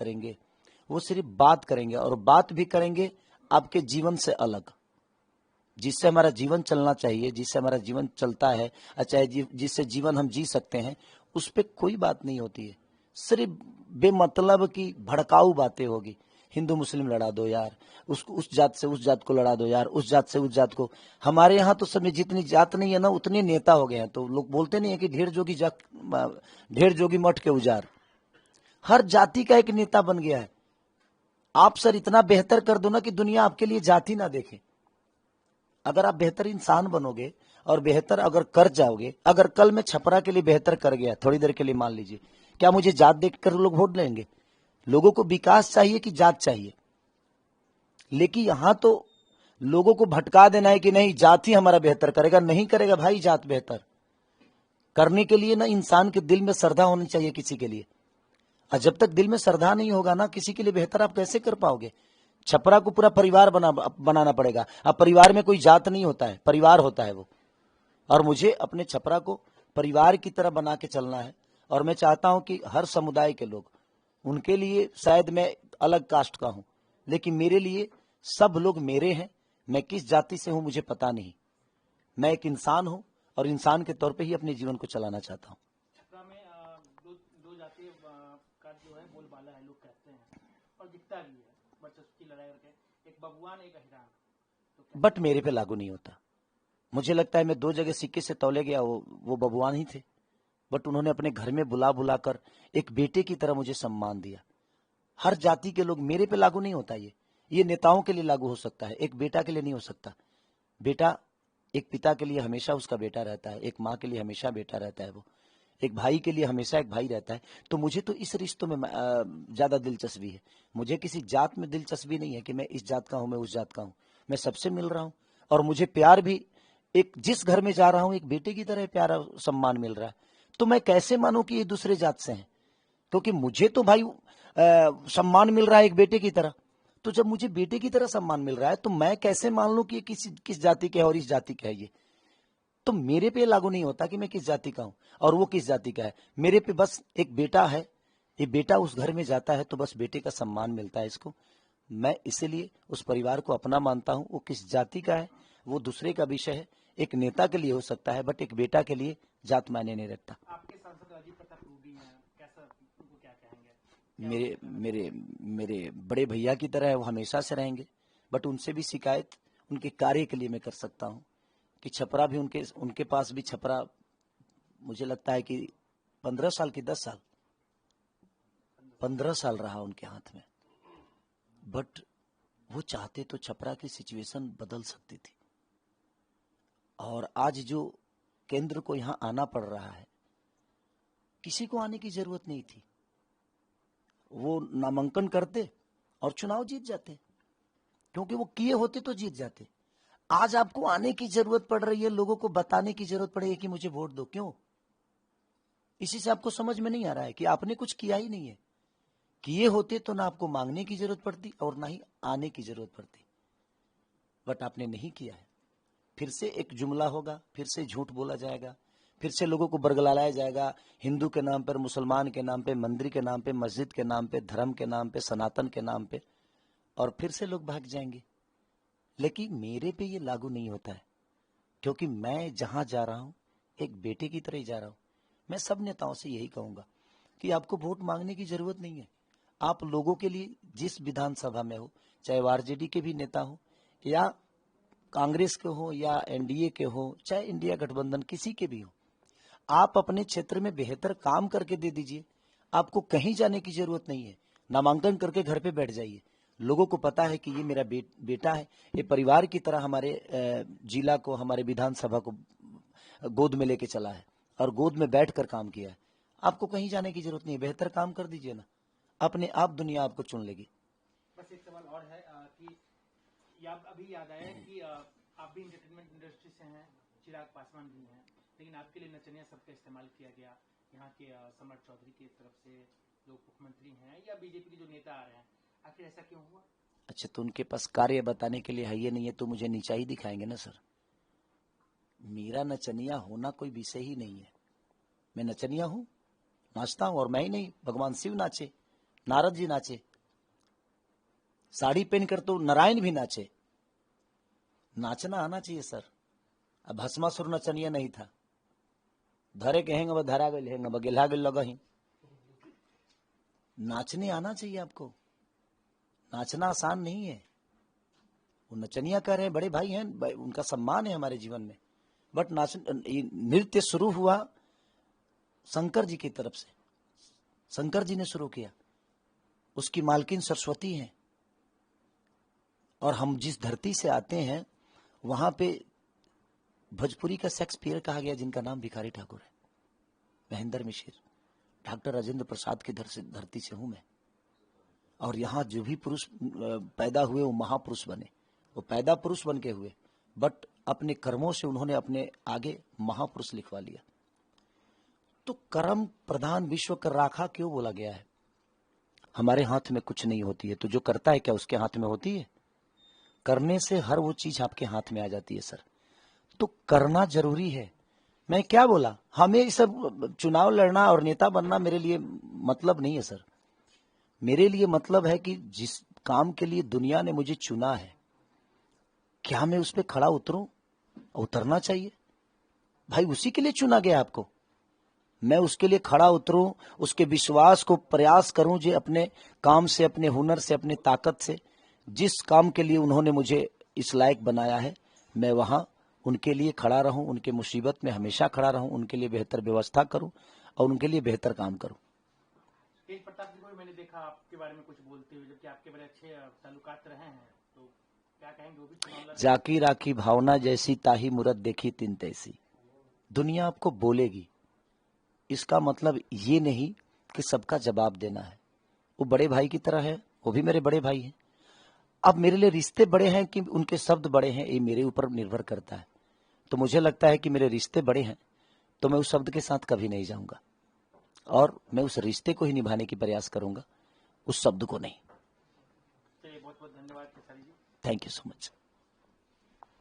करेंगे, वो सिर्फ बात करेंगे, और बात भी करेंगे आपके जीवन से अलग, जिससे हमारा जीवन चलना चाहिए, जिससे हमारा जीवन चलता है, चाहे जिससे जीवन हम जी सकते हैं, उस पर कोई बात नहीं होती है। सिर्फ बेमतलब की भड़काऊ बातें होगी। हिंदू मुस्लिम लड़ा दो यार, उसको उस जात से उस जात को लड़ा दो यार, उस जात से उस जात को। हमारे यहाँ तो सब में जितनी जात नहीं है ना, उतने नेता हो गए हैं। तो लोग बोलते नहीं है कि ढेर जोगी मठ के उजार। हर जाति का एक नेता बन गया है। आप सर इतना बेहतर कर दो ना कि दुनिया आपके लिए जाति ना देखे। अगर आप बेहतर इंसान बनोगे और बेहतर अगर कर जाओगे, अगर कल मैं छपरा के लिए बेहतर कर गया थोड़ी देर के लिए, मान लीजिए, क्या मुझे जात देखकर लोग वोट देंगे? लोगों को विकास चाहिए कि जात चाहिए? लेकिन यहां तो लोगों को भटका देना है कि नहीं जात ही हमारा बेहतर करेगा। नहीं करेगा भाई जात बेहतर। करने के लिए ना इंसान के दिल में श्रद्धा होनी चाहिए किसी के लिए, और जब तक दिल में श्रद्धा नहीं होगा ना किसी के लिए बेहतर, आप कैसे कर पाओगे? छपरा को पूरा परिवार बनाना पड़ेगा। अब परिवार में कोई जात नहीं होता है, परिवार होता है वो। और मुझे अपने छपरा को परिवार की तरह बना के चलना है। और मैं चाहता हूं कि हर समुदाय के लोग, उनके लिए शायद मैं अलग कास्ट का हूं, लेकिन मेरे लिए सब लोग मेरे हैं। मैं किस जाति से हूं मुझे पता नहीं, मैं एक इंसान हूं और इंसान के तौर पे ही अपने जीवन को चलाना चाहता हूं। छपरा में दो जातीय का जो है बोलबाला है, लोग कहते हैं, और दिखता भी है वर्चस्व की लड़ाई करके, एक बबुआन एक अहिरान। तो बट मेरे पे लागू नहीं होता। मुझे लगता है मैं दो जगह सिक्के से तौले गया, वो बबुआन ही थे। बट उन्होंने अपने घर में बुला बुला कर एक बेटे की तरह मुझे सम्मान दिया। हर जाति के लोग, मेरे पे लागू नहीं होता ये नेताओं के लिए लागू हो सकता है, एक बेटा के लिए नहीं हो सकता। बेटा एक पिता के लिए हमेशा उसका बेटा रहता है, एक माँ के लिए हमेशा बेटा रहता है, वो एक भाई के लिए हमेशा एक भाई रहता है। तो मुझे तो इस रिश्तों में ज्यादा दिलचस्पी है। मुझे किसी जात में दिलचस्पी नहीं है कि मैं इस जात का हूं, मैं उस जात का हूं। मैं सबसे मिल रहा हूं, और मुझे प्यार भी, एक जिस घर में जा रहा हूं एक बेटे की तरह प्यारा सम्मान मिल रहा है। तो मैं कैसे मानूं कि ये दूसरे जात से हैं? क्योंकि मुझे तो भाई सम्मान मिल रहा है एक बेटे की तरह। तो जब मुझे बेटे की तरह सम्मान मिल रहा है, तो मैं कैसे मान लूं कि ये किस जाति के है और इस जाति का है? ये तो मेरे पे लागू नहीं होता कि मैं किस जाति का हूं और वो किस जाति का है। मेरे पे बस एक बेटा है, ये बेटा उस घर में जाता है तो बस बेटे का सम्मान मिलता है इसको। मैं इसीलिए उस परिवार को अपना मानता हूं। वो किस जाति का है वो दूसरे का विषय है। एक नेता के लिए हो सकता है, बट एक बेटा के लिए जात मायने नहीं रखता। आपके सांसद राजीव प्रताप रूडी हैं, कैसा, उनको क्या कहेंगे? मेरे मेरे मेरे बड़े भैया की तरह है, वो हमेशा से रहेंगे। बट उनसे भी शिकायत उनके कार्य के लिए मैं कर सकता हूं कि छपरा भी उनके पास भी छपरा, मुझे लगता है कि 15 साल की 10 साल 15 साल रहा उनके हाथ में। बट वो चाहते तो छपरा की सिचुएशन बदल सकती थी। और आज जो केंद्र को यहां आना पड़ रहा है, किसी को आने की जरूरत नहीं थी। वो नामांकन करते और चुनाव जीत जाते, क्योंकि वो किए होते तो जीत जाते। आज आपको आने की जरूरत पड़ रही है, लोगों को बताने की जरूरत पड़ी है कि मुझे वोट दो। क्यों? इसी से आपको समझ में नहीं आ रहा है कि आपने कुछ किया ही नहीं है। किए होते तो ना आपको मांगने की जरूरत पड़ती और ना ही आने की जरूरत पड़ती। बट आपने नहीं किया है। फिर से एक जुमला होगा, फिर से झूठ बोला जाएगा, फिर से लोगों को बरगलाया जाएगा, हिंदू के नाम पर, मुसलमान के नाम पे, मंदिर के नाम पे, मस्जिद के नाम पे, धर्म के नाम पे, सनातन के नाम पे, और फिर से लोग भाग जाएंगे। लेकिन मेरे पे ये लागू नहीं होता है, क्योंकि मैं जहां जा रहा हूं एक बेटे की तरह ही जा रहा हूं। मैं सब नेताओं से यही कहूंगा कि आपको वोट मांगने की जरूरत नहीं है। आप लोगों के लिए जिस विधानसभा में हो, चाहे वो आरजेडी के भी नेता हो या कांग्रेस के हो या एनडीए के हो, चाहे इंडिया गठबंधन किसी के भी हो, आप अपने क्षेत्र में बेहतर काम करके दे दीजिए। आपको कहीं जाने की जरूरत नहीं है। नामांकन करके घर पे बैठ जाइए। लोगों को पता है कि ये मेरा बेटा है, ये परिवार की तरह हमारे जिला को, हमारे विधानसभा को गोद में लेके चला है और गोद में बैठकर काम किया है। आपको कहीं जाने की जरूरत नहीं है, बेहतर काम कर दीजिए ना, अपने आप दुनिया आपको चुन लेगी। बस एक सवाल और है कि अभी याद आया कि आप भी एंटरटेनमेंट इंडस्ट्री से हैं, चिराग पासवान भी हैं, लेकिन आपके लिए नचनिया शब्द का इस्तेमाल किया गया। यहाँ के समर चौधरी की तरफ से जो मुख्यमंत्री हैं या बीजेपी के जो नेता आ रहे हैं, आखिर ऐसा क्यों हुआ? अच्छा, तो उनके पास कार्य बताने के लिए है ये नहीं है तो मुझे नीचा ही दिखाएंगे ना सर। मेरा नचनिया होना कोई विषय ही नहीं है। मैं नचनिया हूं, नाचता हूं, और मैं ही नहीं, भगवान शिव नाचे, नारद जी नाचे, साड़ी पहनकर तो नारायण भी नाचे। नाचना आना चाहिए सर। अब भस्मासुर नचनिया नहीं था, धरे के हेंगे धरा गए हेंगे गेला गए लगा ही। नाचने आना चाहिए आपको, नाचना आसान नहीं है। वो नचनिया कह रहे हैं, बड़े भाई हैं, उनका सम्मान है हमारे जीवन में, बट नृत्य शुरू हुआ शंकर जी की तरफ से। शंकर जी ने शुरू किया, उसकी मालकिन सरस्वती हैं। और हम जिस धरती से आते हैं वहां पे भोजपुरी का शेक्सपियर कहा गया, जिनका नाम भिखारी ठाकुर है, महेंद्र मिश्र, डॉक्टर राजेंद्र प्रसाद की धरती से हूं मैं। और यहाँ जो भी पुरुष पैदा हुए वो महापुरुष बने, वो पैदा पुरुष बन के हुए, बट अपने कर्मों से उन्होंने अपने आगे महापुरुष लिखवा लिया। तो कर्म प्रधान विश्व कर राखा क्यों बोला गया है? हमारे हाथ में कुछ नहीं होती है, तो जो करता है क्या उसके हाथ में होती है? करने से हर वो चीज आपके हाथ में आ जाती है सर। तो करना जरूरी है। मैं क्या बोला, हमें ये सब चुनाव लड़ना और नेता बनना मेरे लिए मतलब नहीं है सर। मेरे लिए मतलब है कि जिस काम के लिए दुनिया ने मुझे चुना है, क्या मैं उस पर खड़ा उतरूं? उतरना चाहिए भाई, उसी के लिए चुना गया आपको। मैं उसके लिए खड़ा उतरूं, उसके विश्वास को प्रयास करूं, जो अपने काम से, अपने हुनर से, अपने ताकत से, जिस काम के लिए उन्होंने मुझे इस लायक बनाया है, मैं वहां उनके लिए खड़ा रहूं, उनके मुसीबत में हमेशा खड़ा रहूं, उनके लिए बेहतर व्यवस्था करूं और उनके लिए बेहतर काम करूं। तेज प्रताप जी को मैंने देखा आपके बारे में कुछ बोलते हुए, जबकि आपके बड़े अच्छे ताल्लुकात रहे हैं, तो क्या कहेंगे? वो भी चुनाव जाकी राखी भावना जैसी, ताही मूरत देखी तिन तैसी। दुनिया आपको बोलेगी, इसका मतलब ये नहीं कि सबका जवाब देना है। वो बड़े भाई की तरह है, वो भी मेरे बड़े भाई हैं। अब मेरे लिए रिश्ते बड़े हैं कि उनके शब्द बड़े हैं, ये मेरे ऊपर निर्भर करता है। तो मुझे लगता है कि मेरे रिश्ते बड़े हैं, तो मैं उस शब्द के साथ कभी नहीं जाऊंगा, और मैं उस रिश्ते को ही निभाने की प्रयास करूंगा, उस शब्द को नहीं। बहुत बहुत धन्यवाद। Thank you so much.